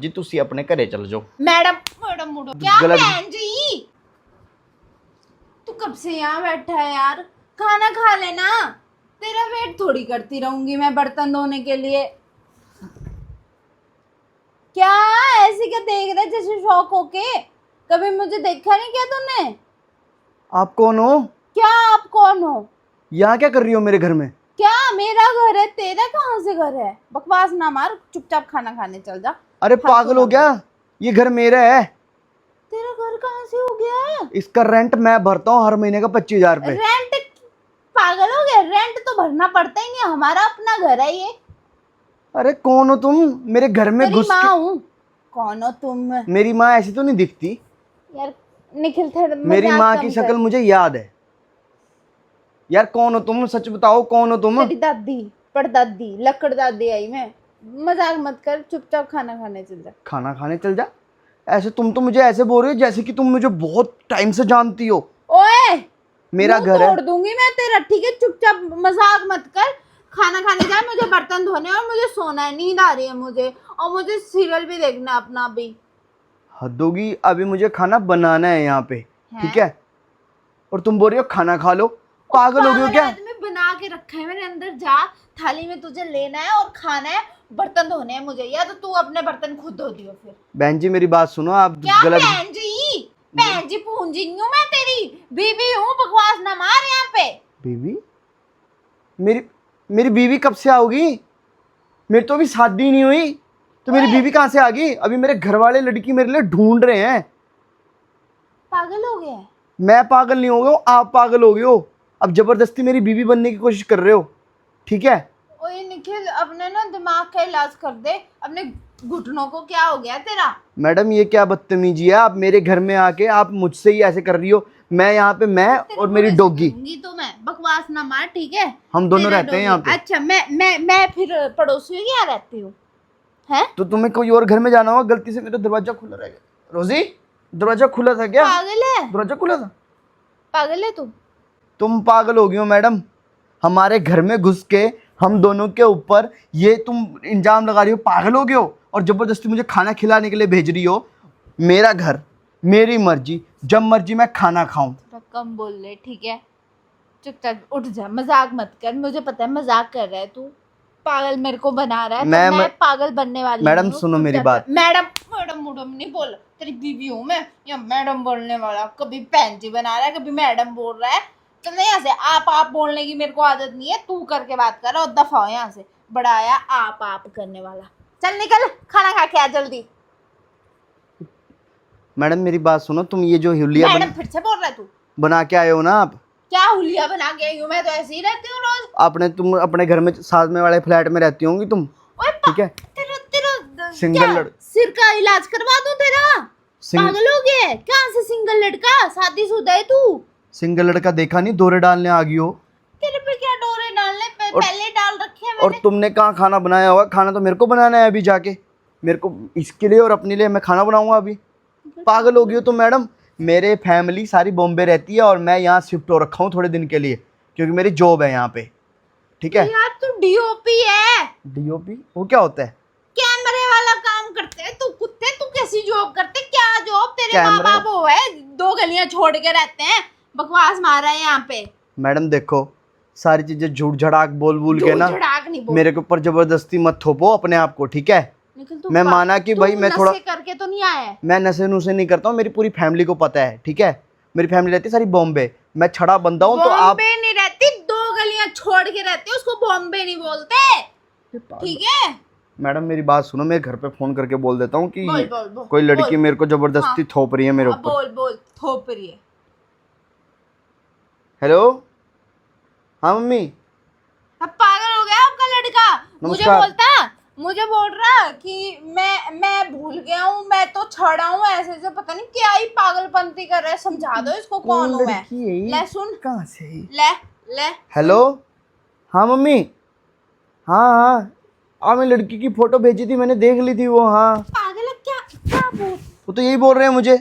जी तुसी अपने घरे चल जाओ। मैडम मैडम मुड़ो क्या गलत- बहन जी, तू कब से यहाँ बैठा है यार, खाना खा लेना। तेरा वेट थोड़ी करती रहूंगी मैं बर्तन धोने के लिए। क्या ऐसे क्या देख रहे जैसे शौक होके? कभी मुझे देखा नहीं क्या तूने? आप कौन हो? क्या आप कौन हो? यहाँ क्या कर रही हो मेरे घर में? क्या मेरा घर है? तेरा कहाँ से घर है? बकवास ना मार, चुपचाप खाना खाने चल जा। अरे फालतू पागल हो ना क्या? बोल। ये घर मेरा है। तेरा घर कहाँ से हो गया? इसका रेंट मैं भरता हूँ हर महीने का 25,000 रुपए। रेंट? पागल हो गया? रेंट तो भरना पड़ता ही नहीं, हमारा अपना घर है ये। अरे कौन हो तुम? मेरे घर में तेरी घुस माँ के। हूँ। कौन हो तुम? मेरी माँ ऐसी तो नहीं दिखती। यार निखिल थे मेरी माँ की शक्ल मुझे याद है। यार कौन हो तुम? सच बताओ कौन हो तुम? तेरी दादी, परदादी, लकड़ दादी आई मैं। मजाक मत कर, चुपचाप खाना खाने चल जा। खाना खाने चल जा? ऐसे तुम तो मुझे ऐसे बोल रहे हो जैसे कि तुम मुझे बहुत टाइम से जानती हो। ओए मेरा मुंह घर है। तोड़ दूंगी मैं तेरा, ठीक है? चुपचाप मजाक मत कर। खाना खाने जा, मुझे बर्तन धोने और मुझे सोना है, नींद आ रही है मुझे, और मुझे सीरियल भी देखना है अपना भी। हद होगी, अभी मुझे खाना बनाना है यहाँ पे, ठीक है? और तुम बोल रही हो खाना खा लो। पागल हो गए हो क्या? आदमी बना के रखा है मैंने, अंदर जा, थाली में तुझे लेना है और खाना है, बर्तन धोने हैं मुझे, या तो तू अपने बर्तन खुद धो दियो फिर। बहन जी मेरी बात सुनो, आप क्या गलत। बहन जी? बहन जी पूंजी हूँ मैं, तेरी बीबी हूँ, बकवास ना मार यहाँ पे। बीवी? मेरी मेरी बीवी कब से आओगी? मेरी तो अभी शादी नहीं हुई, तो मेरी बीवी कहाँ से आ गई? अभी मेरे घर वाले लड़की मेरे लिए ढूंढ रहे हैं। पागल हो गया है? मैं पागल नहीं हो गया हूँ, आप पागल हो गए हो। अब जबरदस्ती मेरी बीवी बनने की कोशिश कर रहे हो, ठीक है? ओए निखिल, अपने ना दिमाग का इलाज कर दे, अपने घुटनों को क्या हो गया तेरा? मैडम ये क्या बदतमीजी है? आप मेरे घर में आके आप मुझसे ही ऐसे कर रही हो। मैं यहाँ पे, मैं तेरे और को मेरी ऐसे डॉगी, करूंगी तो मैं, बकवास ना मार, ठीक है? हम दोनों तेरा रहते हैं डॉगी। यहाँ पे। अच्छा मैं फिर पड़ोसी की यहाँ रहती हूँ, है? तो तुम्हें कोई और घर में जाना होगा, गलती से मेरा दरवाजा खुला रह गया। रोजी, दरवाजा खुला था क्या? पागल है? दरवाजा खुला था? पागल है तू? तुम पागल हो गई हो मैडम। हमारे घर में घुस के हम दोनों के ऊपर ये तुम इल्जाम लगा रही हो। पागल हो गए हो और जबरदस्ती मुझे खाना खिलाने के लिए भेज रही हो। मेरा घर, मेरी मर्जी, जब मर्जी मैं खाना खाऊं। थोड़ा कम बोल ले, ठीक है? चुपचाप उठ जा, मजाक मत कर, मुझे पता है मजाक कर रहा है तू। पागल मेरे को बना रहा है, तो मैं पागल बनने वाली मैडम नहीं हूँ। सुनो मेरी बात। मैडम मैडम मैडम नहीं बोल, तेरी बीवी हूँ मैं, या मैडम बोलने वाला? कभी बहन जी बना रहा है, कभी मैडम बोल रहा है। चल यहाँ से, आप बोलने की मेरे को आदत नहीं है, तू करके बात कर, और दफा हो यहाँ से, बड़ा आया आप करने वाला। चल निकल, खाना खा के आ जल्दी। मैडम मेरी बात सुनो, तुम ये जो हुलिया मैडम फिर से बोल रहा है तू? बना के आए हो ना आप। क्या हुलिया बना के आई हूँ? मैं तो ऐसे ही रहती हूँ रोज। तुम अपने घर में साथ में वाले फ्लैट में रहती होंगी तुम, ओए ठीक है? तेरा तेरा सिंगल क्या सिर का इलाज करवा दूं तेरा? पागल हो गया है? कहाँ से सिंगल लड़का? शादीशुदा है तू? सिंगल लड़का देखा नहीं, दौरे डालने आ गई हो। तेरे पे क्या डोरे डालने पे? पहले डाल रखे हैं और मैंने। तुमने कहाँ खाना बनाया होगा? खाना तो मेरे को बनाना है अभी जाके। मेरे को इसके लिए और अपने लिए मैं खाना बनाऊंगा अभी। पागल हो गई हो तुम मैडम। मेरे फैमिली सारी बॉम्बे रहती है और मैं यहाँ शिफ्ट हो रखा हूँ थोड़े दिन के लिए, क्योंकि मेरी जॉब है यहाँ पे, ठीक है? यार तू डीओपी है? डीओपी वो क्या होता है? कैमरे वाला काम करते है तू कुत्ते। तू कैसी जॉब करते? क्या जॉब? तेरे माँ कैमरा? बाप वो है, 2 गलियां छोड़ के रहते हैं, बकवास मार रहा है यहाँ पे। मैडम देखो, सारी चीजें झूठ झड़ाक बोल के ना झड़ाक नहीं बोल। मेरे के ऊपर जबरदस्ती मत थोपो अपने आप को, ठीक है? मैं माना कि भाई मैं थोड़ा करके तो नहीं आया है। मैं नशे नुशे नहीं करता हूँ, मेरी पूरी फैमिली को पता है, ठीक है? मेरी फैमिली रहती है सारी बॉम्बे, मैं छड़ा बंदा हूँ। तो आप बॉम्बे नहीं रहती, 2 गलियां छोड़ के रहती है, उसको बॉम्बे नहीं बोलते, ठीक है? मैडम मेरी बात सुनो, मैं घर पे फोन करके बोल देता हूँ कि बोल, कोई लड़की मेरे को जबरदस्ती थोप रही है मेरे ऊपर। बोल थोप रही है। हेलो, हाँ मम्मी। अब पागल हो गया आपका लड़का? मुझे बोल रहा कि मैं भूल गया हूँ, मैं तो छड़ा हूँ, ऐसे से पता नहीं क्या ही पागलपंती कर रहा है। समझा दो इसको कौन हूँ मैं। ले सुन, कहाँ से? ले हेलो, हाँ मम्मी। हाँ मैं लड़की की फोटो भेजी थी, मैंने देख ली थी वो। हाँ पागल है क्या बोल? वो तो यही बोल रहे हैं मुझे,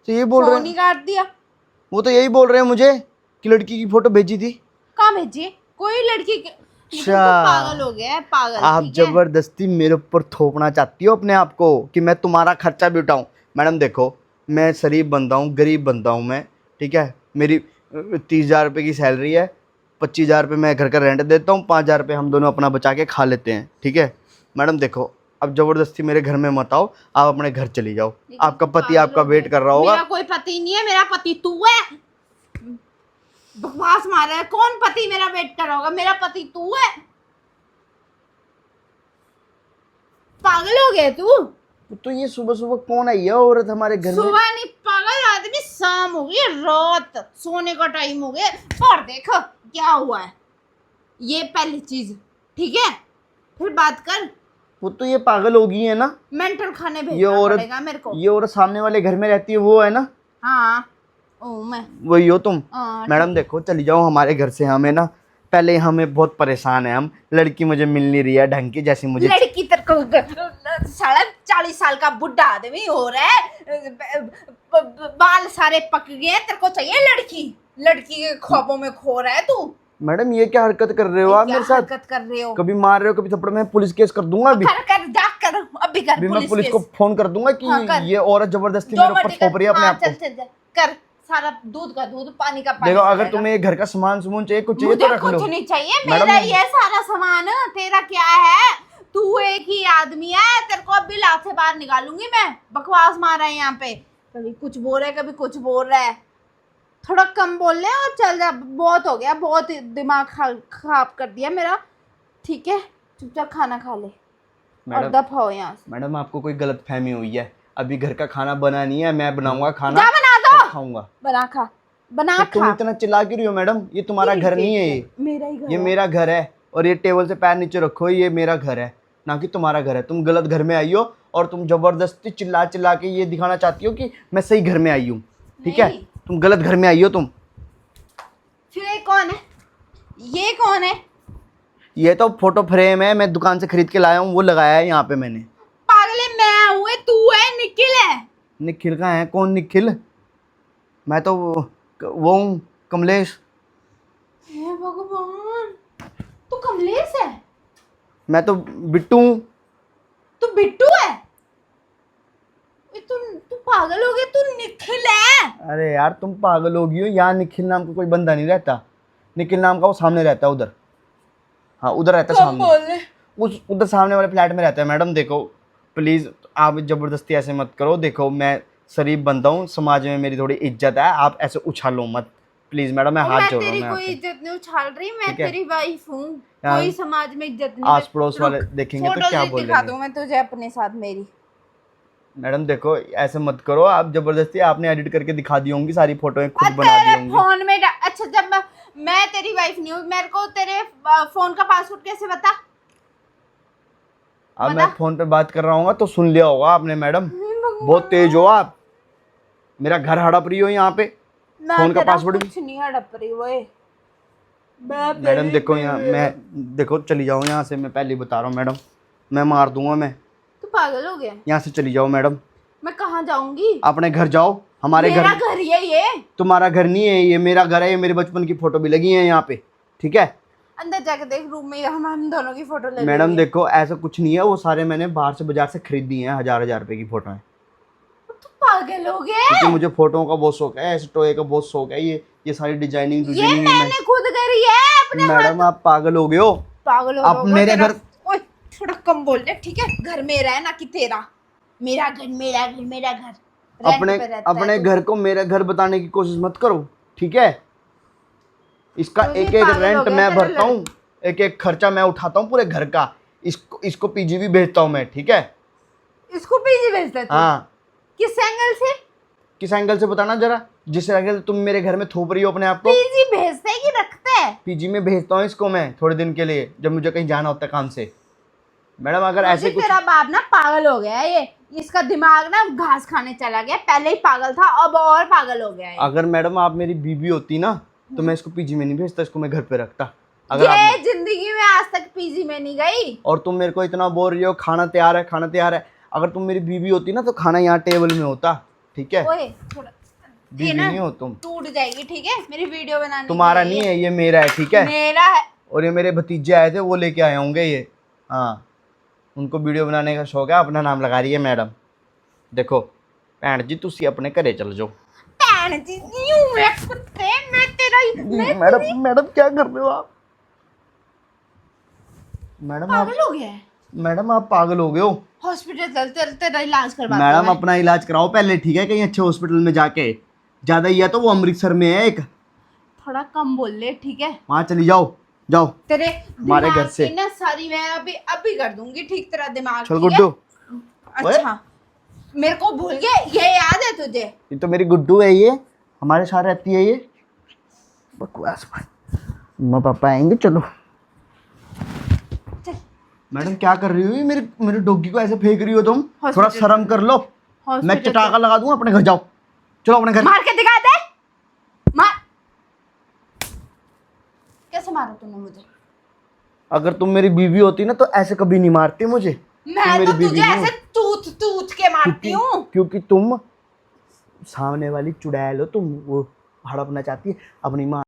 तो यही बोल रहे हैं, काट दिया। वो तो यही बोल रहे हैं मुझे कि लड़की की फोटो भेजी थी। कहाँ भेजी? कोई लड़की अच्छा, पागल हो गया है, पागल। आप ठीक है? जबरदस्ती मेरे ऊपर थोपना चाहती हो अपने आप को कि मैं तुम्हारा खर्चा भी उठाऊं। मैडम देखो, मैं शरीफ बंदा हूँ, गरीब बंदा हूँ मैं, ठीक है। मेरी 30,000 रुपये की सैलरी है, 25,000 रुपये मैं घर का रेंट देता हूँ, 5,000 रुपये हम दोनों अपना बचा के खा लेते हैं, ठीक है। मैडम देखो, अब जबरदस्ती मेरे घर में मत आओ, आप अपने घर चली जाओ। लेकिन आपका तू पति पागल आपका हो वेट गया। कर रहा होगा। मेरा कोई पति नहीं है, मेरा पति तू है। बकवास मार रहा है, कौन पति मेरा वेट कर रहा होगा? मेरा पति तू है। पागल हो गया तू? तो ये सुबह सुबह कौन आई है औरत हमारे घर में? सुबह नहीं पागल आदमी, शाम हो गई, रात, सोने का टाइम हो गया। और देखो क्या हुआ है, ये पहली चीज, ठीक है। फिर बात कर। वो तो ये पागल होगी है ना, मेंटल खाने ये भेजना औरत, पड़ेगा मेरे को। ये औरत सामने वाले घर में रहती है, वो है ना? हाँ, ओ मैं। वही हो तुम? हाँ, मैडम देखो, चली जाओ हमारे घर से। हमें ना पहले हमें बहुत परेशान है, हम लड़की मुझे मिल नहीं रही है ढंग की जैसी मुझे। लड़की तेरे को 40 साल का बुढ़ा आदमी हो रहा है, बाल सारे पक गए हैं, तेरे को चाहिए लड़की? लड़की के ख्वाबों में खो रहा है तू। मैडम ये क्या हरकत कर रहे हो आप क्या मेरे साथ? हरकत कर रहे हो? कभी मार रहे हो, कभी थप्पड़। मैं पुलिस केस कर दूंगा अभी। कर कर जा कर, अभी कर अभी मैं पुलिस को केस। फोन कर दूंगा कि हाँ, कर। ये औरत जबरदस्ती जो मेरे ऊपर मर्जी कर। थोप रही है अपने हाँ, आप को। चल चल चल कर। सारा दूध का दूध, पानी का पानी। देखो, अगर मिलेगा। तुम्हें घर का सामान सुमून चाहिए, कुछ चाहिए मुझे तो रख लो। कुछ नहीं चाहिए, मैडम, मेरा ही है सारा सामान। तेरा क्या है? तू एक ही आदमी है, तेरे को अभी लात से बाहर निकालूंगी मैं। बकवास मार रहा है यहाँ पे, कभी कुछ बोल रहा है, कभी कुछ बोल रहा है। थोड़ा कम बोल ले और चल जा, बहुत हो गया, बहुत दिमाग खराब कर दिया मेरा। ठीक है, चुपचाप खाना खा ले और दफा हो यहाँ से। मैडम आपको कोई गलत फहमी हुई है, अभी घर का खाना बना नहीं है, मैं बनाऊंगा खाना, जा बना दो, तब खाऊंगा। बना खा, बना तो तुम खा। इतना चिल्ला क्यों रही हो मैडम? ये तुम्हारा घर नहीं है, ये मेरा ही घर ये है। मेरा घर है। और ये टेबल से पैर नीचे रखो, ये मेरा घर है ना कि तुम्हारा घर है। तुम गलत घर में आई हो और तुम जबरदस्ती चिल्ला चिल्ला के ये दिखाना चाहती हो कि मैं सही घर में आई हूँ, ठीक है। नहीं। तुम गलत घर में आई हो तुम। फिर ये कौन है? ये कौन है? ये तो फोटो फ्रेम है, मैं दुकान से खरीद के लाया हूँ, वो लगाया है यहाँ पे मैंने। पागले, मैं हूँ, तू है, निखिल है। निखिल का है? कौन निखिल? मैं तो वो हूँ, कमलेश। हे भगवान, तू कमलेश है? मैं तो बिट्टू हूँ। तू बिट्टू है? तू पागल हो गया, तू निखिल है। अरे यार तुम पागल हो गई हो, यहाँ निखिल नाम का कोई बंदा नहीं रहता। निखिल नाम का वो सामने रहता है उधर। हाँ, उधर रहता है सामने, उस उधर सामने वाले फ्लैट में रहता है। मैडम देखो प्लीज़, आप ज़बरदस्ती ऐसे मत करो। देखो मैं शरीफ बंदा हूँ, समाज में मेरी थोड़ी इज्जत है, आप ऐसे उछालो मत प्लीज़। मैडम मैं हाथ जोड़ रहा हूँ। तेरी कोई इज्जत नहीं उछाल रही, मैं ठीक है? तेरी वाइफ हूँ, हाँ। कोई समाज में इज्जत नहीं। आस पड़ोस वाले देखेंगे तो क्या फोटो दिखा बोलेंगे? दूँ मैं तुझे अपने साथ मेरी। मैडम देखो ऐसे मत करो, आप जबरदस्ती, आपने एडिट करके दिखा दी होंगी सारी फोटोएं, खुद बना दी तेरे होंगी। फोन में अच्छा, जब मैं तेरी वाइफ नहीं हूँ, मेरे को तेरे फोन का पासवर्ड कैसे बता? अब मैं फोन पे बात कर रहा हूँ तो सुन लिया होगा आपने। मैडम बहुत तेज हो आप, मेरा घर हड़प रही हो यहाँ पे। फोन का पासवर्ड भी कुछ नहीं हड़प रही वो। मैडम देखो यहाँ, मैं देखो चली जाओ यहाँ से, मैं पहले ही बता रहा हूँ मैडम, मैं मार दूंगा। मैं तू पागल हो गया? यहाँ से चली जाओ मैडम। मैं कहाँ जाऊंगी? अपने घर जाओ। हमारे मेरा घर, घर ही है ये। तुम्हारा घर नहीं है, ये मेरा घर है। ये मेरे बचपन की फोटो भी लगी है यहाँ पे, ठीक है। अंदर जाके देख, रूम में हम दोनों की फोटो लगी मैडम हुई है। देखो ऐसा कुछ नहीं है, वो सारे मैंने बाहर से बाजार से खरीदी हैं, 1000-1000 रुपए की फोटो है। तू पागल हो गया? क्योंकि मुझे फोटोओं का बहुत शौक है, ऐसे टोए का बहुत शौक है। ये सारी डिजाइनिंग ये मैंने खुद करी है अपने। मैडम आप पागल हो गए हो। पागल हो आप मेरे घर, ओए थोड़ा कम बोल ले, ठीक है? घर मेरा है ना कि तेरा? मेरा घर, मेरा घर, मेरा घर। अपने घर को मेरा घर बताने की कोशिश मत करो, ठीक है। इसका एक एक रेंट मैं भरता हूँ, एक एक खर्चा मैं उठाता हूँ पूरे घर का। इसको पीजी भी भेजता हूँ मैं, ठीक है। इसको पीजी भेजता है? हाँ। किस एंगल से? किस एंगल से बताना जरा, जिस एंगल तुम मेरे घर में थोप रही हो अपने आप को। पीजी भेजता है कि रखता है? पीजी में भेजता हूँ इसको मैं थोड़े दिन के लिए, जब मुझे कहीं जाना होता है काम से। मैडम अगर ऐसे कुछ, तेरा बाप ना पागल हो गया है, ये इसका दिमाग ना घास खाने चला गया। पहले ही पागल था, अब और पागल हो गया है। अगर मैडम आप मेरी बीबी होती ना तो मैं इसको पीजी में नहीं भेजता, इसको मैं घर पे रखता। अगर ये आप, जिंदगी में आज तक पीजी में नहीं गई। और तुम मेरे को इतना बोल रही हो खाना तैयार है, खाना तैयार है। अगर तुम मेरी बीबी होती ना तो खाना यहाँ टेबल में होता, ठीक है। ओए थोड़ा बीबी नहीं हो तुम, टूट जाएगी, ठीक है? मेरी वीडियो बनाने तुम्हारा नहीं है, ये मेरा है, ठीक है। मेरा है। और ये मेरे भतीजे आए थे, वो लेके आए होंगे ये। हाँ, उनको वीडियो बनाने का शौक है, अपना नाम लगा रही है मैडम। देखो भैन जी, तुसी अपने घरे चल जाओ। भैन जी यूं मैं कुत्ते, मैं तेरा मैडम मैडम क्या कर रहे हो आप? मैडम आप पागल हो गया है। मैडम आप पागल हो गए हो। हॉस्पिटल चल, तेरा इलाज करवा मैडम अपना इलाज कराओ पहले, ठीक है, कहीं अच्छे हॉस्पिटल में जाके। ज्यादा ही है तो वो अमृतसर में है एक, थोड़ा कम बोल ले, ठीक है? वहां चली जाओ। जाओ तेरे हमारे घर दिमाग से। की ना सारी मैं अभी कर दूंगी ठीक, तेरा दिमाग, चल ठीक है? गुड्डू। अच्छा, मेरे को भूल गए, ये याद है तुझे? ये तो मेरी गुड्डू है, ये हमारे साथ रहती है ये। बकवास मम्मा पापा आएंगे, चलो। चल। मैडम क्या कर रही हो? ये मेरे डॉगी को ऐसे फेंक रही हो तुम, थोड़ा हॉस्पिटल शर्म कर लो। मैं हॉस्पिटल चटाका लगा दूंगा, अपने घर जाओ। चलो अपने घर। मार के दिखा दे, मार। कैसे मारा तूने मुझे? अगर तुम मेरी बीवी होती ना तो ऐसे कभी नहीं मारती मुझे। मैं मेरी तो बीवी तुझे नहीं हो। ऐसे तूत तूत के मारती हूँ। क्योंकि तुम सामने वाली चुड़ैल हो, तुम वो हड़पना चाहती है अपनी माँ